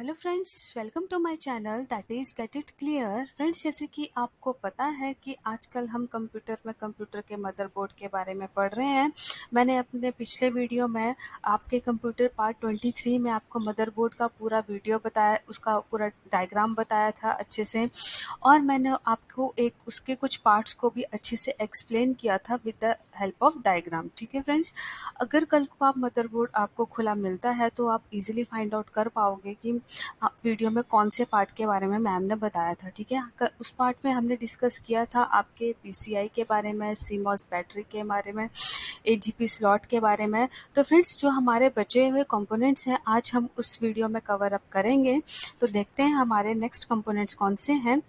Hello friends, welcome to my channel that is get it clear. Friends, जैसे कि आपको पता है कि आजकल हम कंप्यूटर के मदरबोर्ड के बारे में पढ़ रहे हैं। मैंने अपने पिछले वीडियो में आपके कंप्यूटर पार्ट 23 में आपको मदरबोर्ड का पूरा वीडियो बताया, उसका पूरा डायग्राम बताया था अच्छे से, और मैंने आपको एक उसके कुछ पार्ट्स को भी अच्छे से एक्सप्लेन किया था with the help of diagram. ठीक है फ्रेंड्स, अगर कल को आप मदरबोर्ड आपको खुला मिलता है तो आप इजीली फाइंड आउट कर पाओगे कि आप वीडियो में कौन से पार्ट के बारे में मैम ने बताया था। ठीक है, उस पार्ट में हमने डिस्कस किया था आपके पीसीआई के बारे में, सीमॉस बैटरी के बारे में, 8 GB स्लॉट के बारे में। तो फ्रेंड्स, जो हमारे बचे हुए कंपोनेंट्स हैं आज हम उस वीडियो में कवर अप करेंगे। तो देखते हैं हमारे नेक्स्ट कंपोनेंट्स कौन से हैं।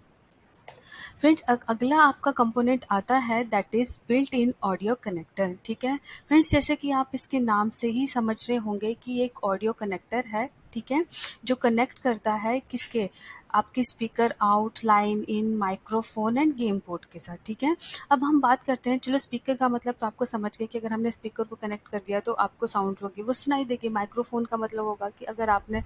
फ्रेंड्स, अगला आपका कंपोनेंट आता है that is built in audio connector. ठीक है फ्रेंड्स, जैसे कि आप इसके नाम से ही समझ रहे होंगे कि ये एक ऑडियो कनेक्टर है। ठीक है, जो कनेक्ट करता है किसके, आपके speaker out, line in, microphone end game port के साथ। ठीक है, अब हम बात करते हैं, चलो स्पीकर का मतलब तो आपको समझ गए कि अगर हमने स्पीकर को कनेक्ट कर दिया तो आपको साउंड होगी वो सुनाई देगी। माइक्रोफोन का मतलब होगा कि अगर आपने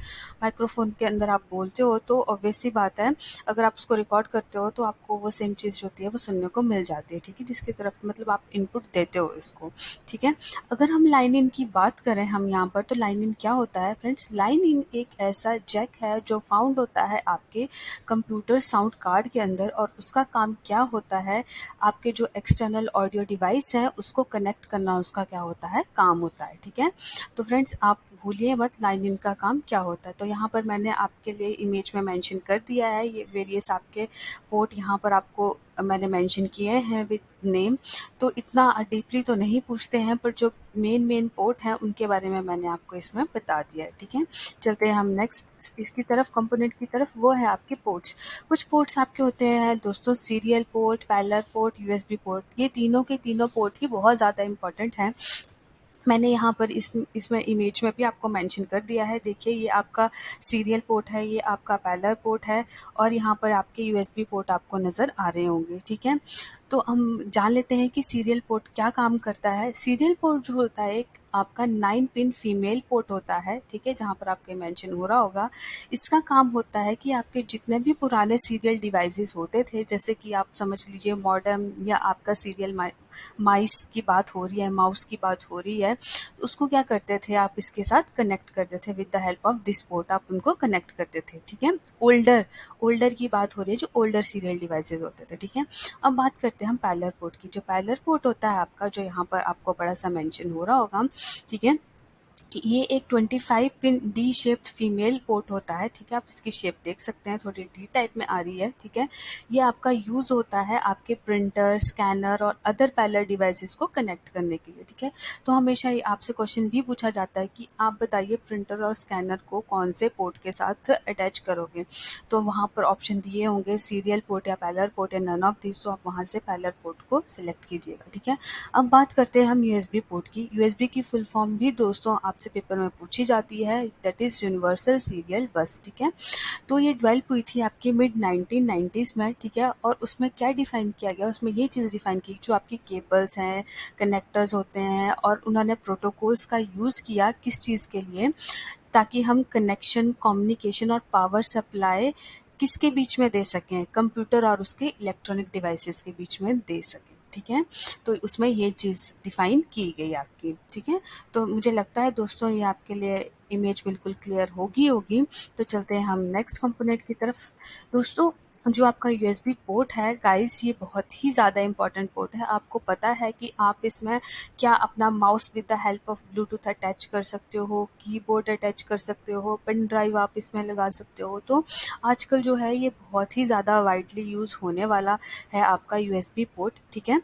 माइक्रोफोन के अंदर आप बोलते हो तो ऑब्वियस सी बात है, अगर आप उसको रिकॉर्ड करते हो तो आपको वो सेम चीज़ जो होती है वो सुनने को मिल जाती है। ठीक है, जिसकी तरफ मतलब आप इनपुट देते हो इसको। ठीक है, अगर हम लाइन इन की बात करें हम यहाँ पर, तो लाइन इन क्या होता है फ्रेंड्स? लाइन इन एक ऐसा जैक है जो फाउंड होता है आपके कंप्यूटर साउंड कार्ड के अंदर, और उसका काम क्या होता है, आपके जो एक्सटर्नल ऑडियो डिवाइस हैं उसको कनेक्ट करना उसका क्या होता है, काम होता है। ठीक है, तो फ्रेंड्स आप भूलिए मत लाइन इन का काम क्या होता है। तो यहाँ पर मैंने आपके लिए इमेज में मेंशन कर दिया है, ये वेरियस आपके पोर्ट यहाँ पर आपको मैंने मेंशन किए हैं विद नेम। तो इतना डीपली तो नहीं पूछते हैं, पर जो मेन पोर्ट हैं उनके बारे में मैंने आपको इसमें बता दिया है। ठीक है, चलते हैं हम नेक्स्ट इसकी तरफ, कंपोनेंट की तरफ। वो है आपके पोर्ट्स। कुछ पोर्ट्स आपके होते हैं दोस्तों, serial port, parallel port, USB port. ये तीनों के तीनों पोर्ट ही बहुत ज़्यादा इंपॉर्टेंट हैं। मैंने यहाँ पर इसमें इमेज में भी आपको मेंशन कर दिया है। देखिए, ये आपका सीरियल पोर्ट है, ये आपका पैरेलल पोर्ट है, और यहाँ पर आपके यूएसबी पोर्ट आपको नज़र आ रहे होंगे। ठीक है, तो हम जान लेते हैं कि सीरियल पोर्ट क्या काम करता है। सीरियल पोर्ट जो होता है एक आपका 9 पिन फीमेल पोर्ट होता है। ठीक है, जहाँ पर आपके मेंशन हो रहा होगा। इसका काम होता है कि आपके जितने भी पुराने सीरियल डिवाइसेस होते थे, जैसे कि आप समझ लीजिए मॉडेम या आपका सीरियल माइस की बात हो रही है, माउस की बात हो रही है, तो उसको क्या करते थे, आप इसके साथ कनेक्ट करते थे with the help of this port, आप उनको कनेक्ट करते थे। ठीक है, ओल्डर की बात हो रही है, जो ओल्डर सीरियल डिवाइसेस होते थे। ठीक है, अब बात करते हैं हम पैरेलल पोर्ट की। जो पैरेलल पोर्ट होता है आपका, जो यहाँ पर आपको बड़ा सा मेंशन हो रहा होगा, ठीक है, ये एक 25 pin D shaped female port होता है। ठीक है, आप इसकी शेप देख सकते हैं, थोड़ी डी टाइप में आ रही है। ठीक है, ये आपका यूज़ होता है आपके प्रिंटर, स्कैनर और अदर पैरेलल डिवाइसेस को कनेक्ट करने के लिए। ठीक है, तो हमेशा ये आपसे क्वेश्चन भी पूछा जाता है कि आप बताइए प्रिंटर और स्कैनर को कौन से पोर्ट के साथ अटैच करोगे, तो वहाँ पर ऑप्शन दिए होंगे सीरियल पोर्ट या पैरेलल पोर्ट या नन ऑफ दिस, तो आप वहाँ से पैरेलल पोर्ट को सिलेक्ट कीजिएगा। ठीक है, अब बात करते हैं हम यूएसबी पोर्ट की। यूएसबी की फुल फॉर्म भी दोस्तों आपसे पेपर में पूछी जाती है, दैट इज़ यूनिवर्सल सीरियल बस। ठीक है, तो ये डेवलप हुई थी आपकी मिड 1990s में। ठीक है, और उसमें क्या डिफ़ाइन किया गया, उसमें ये चीज़ डिफ़ाइन की, जो आपकी केबल्स हैं, कनेक्टर्स होते हैं, और उन्होंने प्रोटोकॉल्स का यूज़ किया किस चीज़ के लिए, ताकि हम कनेक्शन, कम्युनिकेशन और पावर सप्लाई किसके बीच में दे सकें, कंप्यूटर और उसके इलेक्ट्रॉनिक डिवाइसेस के बीच में दे सकें। ठीक है, तो उसमें ये चीज़ डिफ़ाइन की गई आपकी। ठीक है, तो मुझे लगता है दोस्तों ये आपके लिए इमेज बिल्कुल क्लियर होगी। तो चलते हैं हम नेक्स्ट कंपोनेंट की तरफ। दोस्तों, जो आपका यूएसबी पोर्ट है गाइस, ये बहुत ही ज़्यादा इंपॉर्टेंट पोर्ट है। आपको पता है कि आप इसमें क्या अपना mouse with the help of Bluetooth attach कर सकते हो, कीबोर्ड अटैच कर सकते हो, पेन ड्राइव आप इसमें लगा सकते हो। तो आजकल जो है ये बहुत ही ज़्यादा वाइडली यूज़ होने वाला है आपका यूएसबी पोर्ट। ठीक है,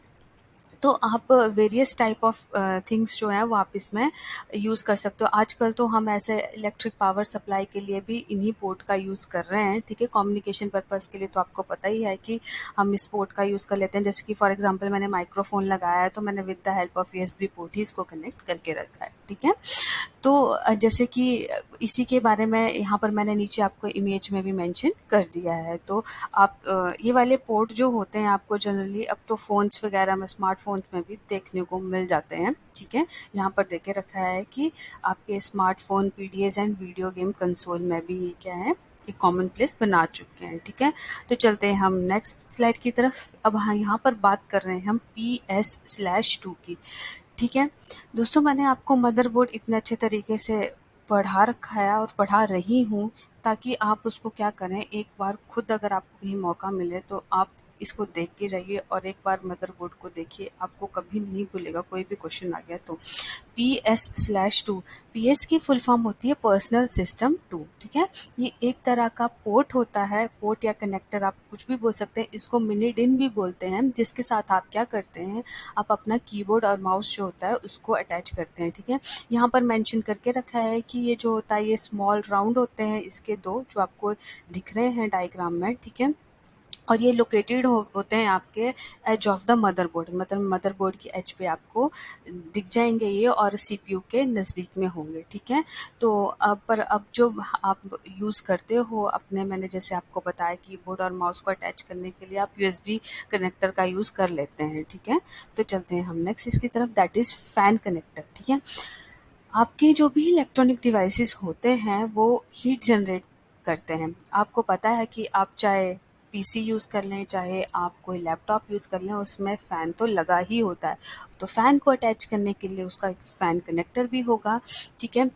तो आप वेरियस टाइप ऑफ थिंग्स जो हैं वो आप इसमें यूज़ कर सकते हो। आजकल तो हम ऐसे इलेक्ट्रिक पावर सप्लाई के लिए भी इन्हीं पोर्ट का यूज़ कर रहे हैं। ठीक है, कम्युनिकेशन पर्पज़ के लिए तो आपको पता ही है कि हम इस पोर्ट का यूज़ कर लेते हैं। जैसे कि फॉर एग्जांपल मैंने माइक्रोफोन लगाया है, तो मैंने with the help of USB port ही इसको कनेक्ट करके रखा है। ठीक है, तो जैसे कि इसी के बारे में यहाँ पर मैंने नीचे आपको इमेज में भी मेंशन कर दिया है। तो आप ये वाले पोर्ट जो होते हैं आपको जनरली अब तो फ़ोन्स वगैरह में, स्मार्टफ़ोन्स स्मार्टफोन में भी देखने को मिल जाते हैं। ठीक है, यहाँ पर देके रखा है कि आपके smartphone PDS and video game console में भी क्या है, एक कॉमन प्लेस बना चुके हैं। ठीक है, तो चलते हैं हम नेक्स्ट स्लाइड की तरफ। अब हाँ, यहाँ पर बात कर रहे हैं हम PS/2 की। ठीक है दोस्तों, मैंने आपको मदरबोर्ड इतने अच्छे तरीके से पढ़ा रखा है और पढ़ा रही हूँ, ताकि आप उसको क्या करें, एक बार खुद अगर आपको कहीं मौका मिले तो आप इसको देख के जाइए और एक बार मदरबोर्ड को देखिए, आपको कभी नहीं भूलेगा। कोई भी क्वेश्चन आ गया तो PS/2, PS की फुल फॉर्म होती है पर्सनल सिस्टम 2। ठीक है, ये एक तरह का पोर्ट होता है, पोर्ट या कनेक्टर आप कुछ भी बोल सकते हैं। इसको मिनी डिन भी बोलते हैं, जिसके साथ आप क्या करते हैं, आप अपना कीबोर्ड और माउस जो होता है उसको अटैच करते हैं। ठीक है, यहाँ पर मेंशन करके रखा है कि ये जो होता है, ये स्मॉल राउंड होते हैं, इसके दो जो आपको दिख रहे हैं डायग्राम में। ठीक है, और ये लोकेटेड होते हैं आपके एज ऑफ द मदरबोर्ड, मतलब मदरबोर्ड की एज पे आपको दिख जाएंगे ये, और सीपीयू के नज़दीक में होंगे। ठीक है, तो अब जो आप यूज़ करते हो अपने, मैंने जैसे आपको बताया कीबोर्ड और माउस को अटैच करने के लिए आप यूएसबी कनेक्टर का यूज़ कर लेते हैं। ठीक है, तो चलते हैं हम नेक्स्ट इसकी तरफ, दैट इज़ फैन कनेक्टर। ठीक है, आपके जो भी इलेक्ट्रॉनिक डिवाइसेस होते हैं वो हीट जनरेट करते हैं। आपको पता है कि आप चाहे पीसी यूज़ कर लें, चाहे आप कोई लैपटॉप यूज़ कर लें, उसमें फ़ैन तो लगा ही होता है। तो फ़ैन को अटैच करने के लिए उसका एक फ़ैन कनेक्टर भी होगा। ठीक है,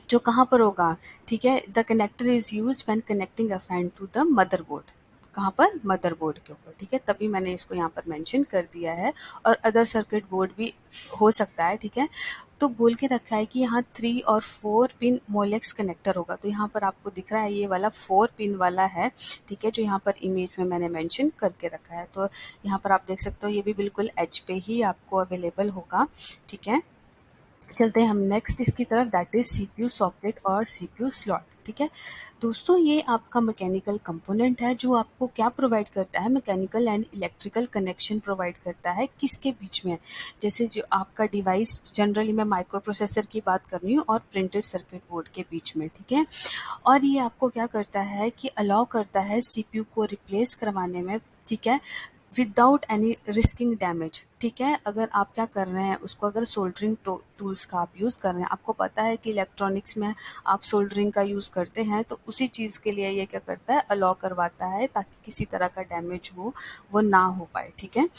जो कहाँ पर होगा, ठीक है, the connector is used when connecting a fan to the motherboard. कहाँ पर, मदरबोर्ड के ऊपर। ठीक है, तभी मैंने इसको यहाँ पर मेंशन कर दिया है, और अदर सर्किट बोर्ड भी हो सकता है। ठीक है, तो बोल के रखा है कि यहाँ 3 और 4 पिन मोलेक्स कनेक्टर होगा। तो यहाँ पर आपको दिख रहा है ये वाला 4 पिन वाला है। ठीक है, जो यहाँ पर इमेज में मैंने मेंशन करके रखा है। तो यहाँ पर आप देख सकते हो ये भी बिल्कुल एच पे ही आपको अवेलेबल होगा। ठीक है, चलते हैं हम नेक्स्ट इसकी तरफ, दैट इज सीपीयू सॉकेट और सीपीयू स्लॉट। ठीक है दोस्तों, ये आपका मैकेनिकल कंपोनेंट है जो आपको क्या प्रोवाइड करता है, mechanical and electrical connection provide करता है। किसके बीच में, जैसे जो आपका डिवाइस, जनरली मैं माइक्रो प्रोसेसर की बात कर रही हूँ, और प्रिंटेड सर्किट बोर्ड के बीच में। ठीक है, और ये आपको क्या करता है कि अलाउ करता है सीपीयू को रिप्लेस करवाने में। ठीक है, विदाउट एनी रिस्किंग डैमेज। ठीक है, अगर आप क्या कर रहे हैं, उसको अगर सोल्डरिंग टूल्स का आप यूज़ कर रहे हैं, आपको पता है कि इलेक्ट्रॉनिक्स में आप सोल्डरिंग का यूज़ करते हैं, तो उसी चीज़ के लिए ये क्या करता है, अलाउ करवाता है, ताकि किसी तरह का डैमेज हो वो ना हो पाए। ठीक है,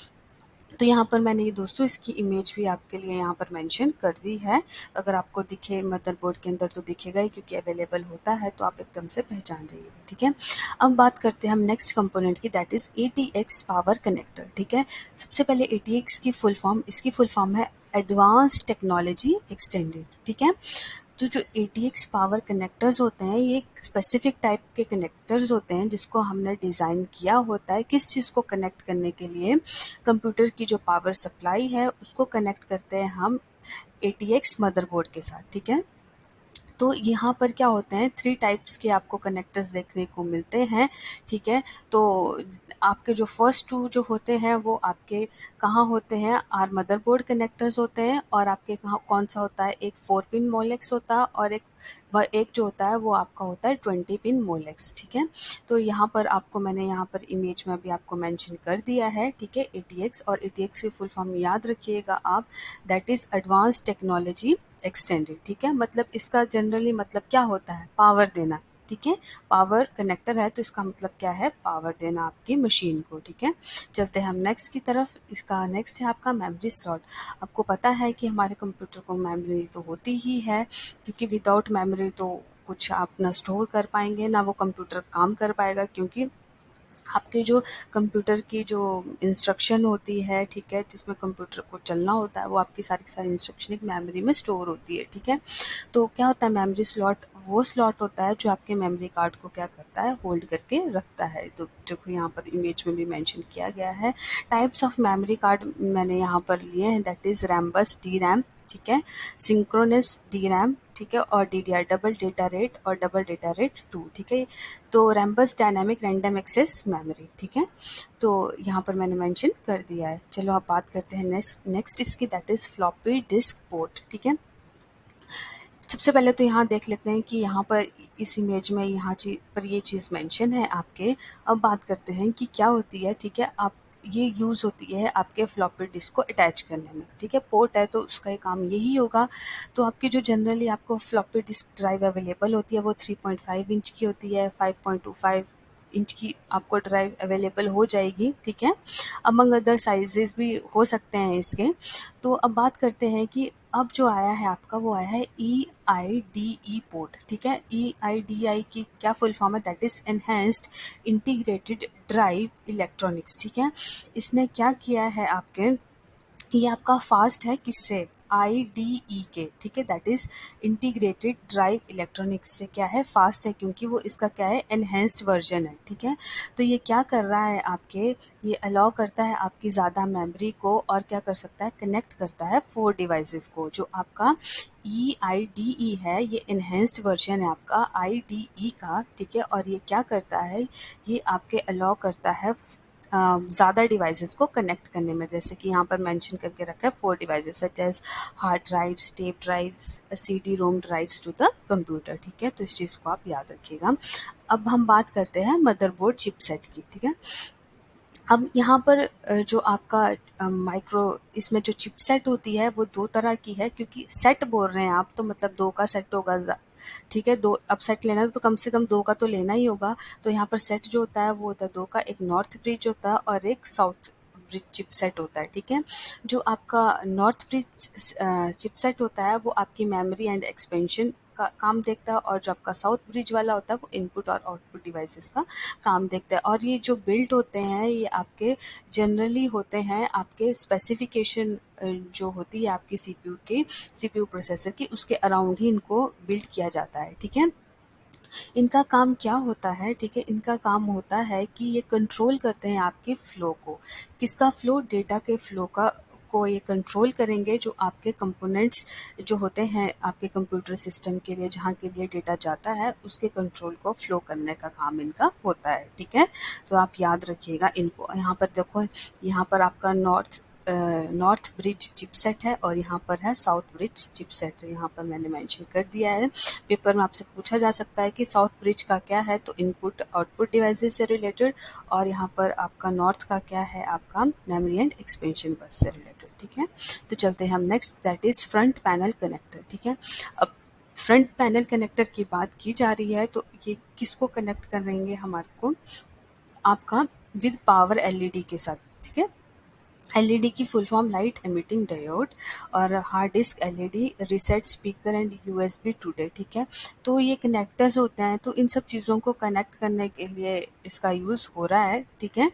तो यहाँ पर मैंने ये दोस्तों इसकी इमेज भी आपके लिए यहाँ पर मेंशन कर दी है। अगर आपको दिखे मदरबोर्ड के अंदर तो दिखेगा ही, क्योंकि अवेलेबल होता है, तो आप एकदम से पहचान जाइएगा। ठीक है, अब बात करते हैं हम नेक्स्ट कंपोनेंट की, that is ATX power connector. ठीक है, सबसे पहले ATX की फुल फॉर्म, इसकी फुल फॉर्म है एडवांस टेक्नोलॉजी एक्सटेंडेड। ठीक है, तो जो ATX पावर कनेक्टर्स होते हैं, ये एक स्पेसिफिक टाइप के कनेक्टर्स होते हैं जिसको हमने डिज़ाइन किया होता है किस चीज़ को कनेक्ट करने के लिए, कंप्यूटर की जो पावर सप्लाई है उसको कनेक्ट करते हैं हम ATX मदरबोर्ड के साथ। ठीक है, तो यहाँ पर क्या होते हैं, 3 टाइप्स के आपको कनेक्टर्स देखने को मिलते हैं। ठीक है, तो आपके जो फर्स्ट 2 जो होते हैं वो आपके कहाँ होते हैं, आर मदरबोर्ड कनेक्टर्स होते हैं, और आपके कहाँ कौन सा होता है, एक 4 पिन मोलेक्स होता है, और एक जो होता है वो आपका होता है 20 पिन मोलेक्स। ठीक है, तो यहाँ पर आपको मैंने यहाँ पर इमेज में भी आपको मेंशन कर दिया है। ठीक है, ATX, और ATX की फुल फॉर्म याद रखिएगा आप, that is advance technology extended. ठीक है, मतलब इसका जनरली मतलब क्या होता है, पावर देना। ठीक है, पावर कनेक्टर है तो इसका मतलब क्या है, पावर देना आपकी मशीन को। ठीक है, चलते हैं हम नेक्स्ट की तरफ। इसका नेक्स्ट है आपका मेमोरी स्लॉट। आपको पता है कि हमारे कंप्यूटर को मेमोरी तो होती ही है, क्योंकि विदाउट मेमोरी तो कुछ आप ना स्टोर कर पाएंगे, ना वो कंप्यूटर काम कर पाएगा, क्योंकि आपके जो कंप्यूटर की जो इंस्ट्रक्शन होती है, ठीक है, जिसमें कंप्यूटर को चलना होता है, वो आपकी सारी की सारी इंस्ट्रक्शन एक मेमोरी में स्टोर होती है। ठीक है, तो क्या होता है, मेमोरी स्लॉट वो स्लॉट होता है जो आपके मेमोरी कार्ड को क्या करता है, होल्ड करके रखता है। तो जो यहाँ पर इमेज में भी मेंशन किया गया है, टाइप्स ऑफ मेमोरी कार्ड मैंने यहाँ पर लिए हैं, that is Rambus D RAM. ठीक है, सिंक्रोनस डी रैम। ठीक है, और DDR डबल डेटा रेट और डबल डेटा रेट 2। ठीक है, तो Rambus dynamic random access memory. ठीक है, तो यहाँ पर मैंने मेंशन कर दिया है। चलो आप बात करते हैं नेक्स्ट इसकी, that is floppy disk port. ठीक है, सबसे पहले तो यहाँ देख लेते हैं कि यहाँ पर इस इमेज में यहाँ पर ये चीज़ मेंशन है आपके। अब बात करते हैं कि क्या होती है। ठीक है, आप ये यूज़ होती है आपके फ्लॉपी डिस्क को अटैच करने में, ठीक है। पोर्ट है तो उसका काम यही होगा। तो आपकी जो जनरली आपको फ्लॉपी डिस्क ड्राइव अवेलेबल होती है वो 3.5 इंच की होती है, 5.25 इंच की आपको ड्राइव अवेलेबल हो जाएगी, ठीक है। अमंग अदर साइजेस भी हो सकते हैं इसके। तो अब बात करते हैं कि अब जो आया है आपका वो आया है EIDE पोर्ट, ठीक है। EIDI की क्या फुल फॉर्म है, that is enhanced integrated drive electronics, ठीक है। इसने क्या किया है आपके, ये आपका फास्ट है किससे, IDE के, ठीक है। That is integrated drive electronics से क्या है, फास्ट है, क्योंकि वो इसका क्या है, एनहेंस्ड वर्जन है, ठीक है। तो ये क्या कर रहा है आपके, ये अलाउ करता है आपकी ज़्यादा मेमोरी को, और क्या कर सकता है, कनेक्ट करता है 4 डिवाइसेस को। जो आपका EIDE है ये एनहेंस्ड वर्जन है आपका IDE का, ठीक है। और ये क्या करता है, ये आपके अलाउ करता है ज़्यादा डिवाइसेस को कनेक्ट करने में। जैसे कि यहाँ पर मेंशन करके रखा है 4 devices such as hard drives, tape drives, CD ROM drives to the computer, ठीक है। तो इस चीज़ को आप याद रखिएगा। अब हम बात करते हैं मदरबोर्ड चिपसेट की, ठीक है। अब यहाँ पर जो आपका माइक्रो, इसमें जो चिपसेट होती है वो 2 तरह की है, क्योंकि सेट बोल रहे हैं आप तो मतलब 2 का सेट होगा, ठीक है। 2 अब सेट लेना है तो कम से कम 2 का तो लेना ही होगा। तो यहाँ पर सेट जो होता है वो होता है 2 का, एक नॉर्थ ब्रिज होता है और एक साउथ ब्रिज चिपसेट होता है, ठीक है। जो आपका नॉर्थ ब्रिज चिपसेट होता है वो आपकी मेमोरी एंड एक्सपेंशन का काम देखता है, और जो आपका साउथ ब्रिज वाला होता है वो इनपुट और आउटपुट डिवाइसेस का काम देखता है। और ये जो बिल्ड होते हैं ये आपके जनरली होते हैं आपके स्पेसिफिकेशन जो होती है आपकी CPU प्रोसेसर की, उसके अराउंड ही इनको बिल्ड किया जाता है, ठीक है। इनका काम क्या होता है, ठीक है, इनका काम होता है कि ये कंट्रोल करते हैं आपके फ्लो को। किसका फ्लो, डेटा के फ्लो को ये कंट्रोल करेंगे। जो आपके कंपोनेंट्स जो होते हैं आपके कंप्यूटर सिस्टम के लिए, जहाँ के लिए डेटा जाता है, उसके कंट्रोल को फ्लो करने का काम इनका होता है, ठीक है। तो आप याद रखिएगा इनको। यहाँ पर देखो, यहाँ पर आपका नॉर्थ ब्रिज चिपसेट है और यहाँ पर है साउथ ब्रिज चिपसेट, यहाँ पर मैंने मेंशन कर दिया है। पेपर में आपसे पूछा जा सकता है कि साउथ ब्रिज का क्या है, तो इनपुट आउटपुट डिवाइसेस से रिलेटेड, और यहाँ पर आपका नॉर्थ का क्या है, आपका मेमोरी एंड एक्सपेंशन बस से रिलेटेड, ठीक है। तो चलते हैं हम next, that is front panel connector, ठीक है। अब फ्रंट पैनल कनेक्टर की बात की जा रही है तो ये किसको कनेक्ट करेंगे हमारे को, आपका विद पावर LED के साथ, ठीक है। LED की full form light emitting diode, और hard disk LED, reset speaker and USB today, ठीक है। तो ये कनेक्टर्स होते हैं, तो इन सब चीज़ों को कनेक्ट करने के लिए इसका यूज़ हो रहा है, ठीक है।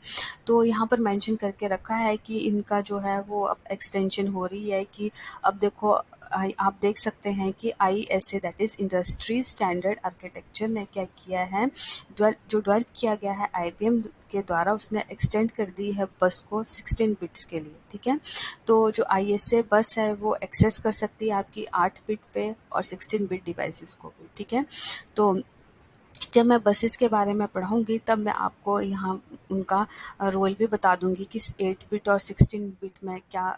तो यहाँ पर मेंशन करके रखा है कि इनका जो है वो अब एक्सटेंशन हो रही है कि अब देखो आप देख सकते हैं कि ISA that is industry standard architecture ने क्या किया है, जो डेवलप किया गया है IBM के द्वारा, उसने एक्सटेंड कर दी है बस को 16 बिट्स के लिए, ठीक है। तो जो ISA बस है वो एक्सेस कर सकती है आपकी 8 बिट पे और 16 बिट डिवाइसेस को भी, ठीक है। तो जब मैं बसेस के बारे में पढ़ाऊँगी तब मैं आपको यहाँ उनका रोल भी बता दूँगी कि 8 बिट और 16 बिट में क्या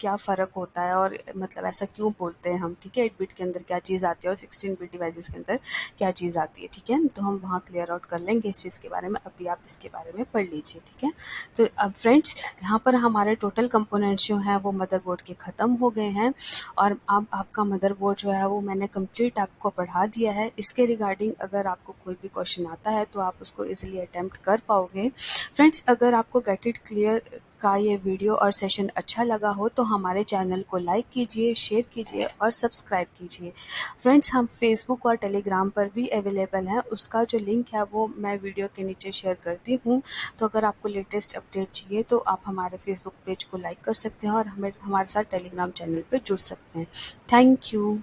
क्या फ़र्क होता है, और मतलब ऐसा क्यों बोलते हैं हम, ठीक है। 8 बिट के अंदर क्या चीज़ आती है और 16 बिट डिवाइसेस के अंदर क्या चीज़ आती है, ठीक है। तो हम वहाँ क्लियर आउट कर लेंगे इस चीज़ के बारे में, अभी आप इसके बारे में पढ़ लीजिए, ठीक है। तो अब फ्रेंड्स यहाँ पर हमारे टोटल कंपोनेंट्स जो हैं वो मदरबोर्ड के ख़त्म हो गए हैं, और अब आपका मदरबोर्ड जो है वो मैंने कंप्लीट आपको पढ़ा दिया है। इसके रिगार्डिंग अगर आपको कोई भी क्वेश्चन आता है तो आप उसको इजीली अटेम्प्ट कर पाओगे। फ्रेंड्स अगर आपको गेट इट क्लियर का ये वीडियो और सेशन अच्छा लगा हो तो हमारे चैनल को लाइक कीजिए, शेयर कीजिए और सब्सक्राइब कीजिए। फ्रेंड्स हम फेसबुक और टेलीग्राम पर भी अवेलेबल हैं, उसका जो लिंक है वो मैं वीडियो के नीचे शेयर करती हूँ। तो अगर आपको लेटेस्ट अपडेट चाहिए तो आप हमारे फेसबुक पेज को लाइक कर सकते हैं और हमें हमारे साथ टेलीग्राम चैनल पर जुड़ सकते हैं। Thank you.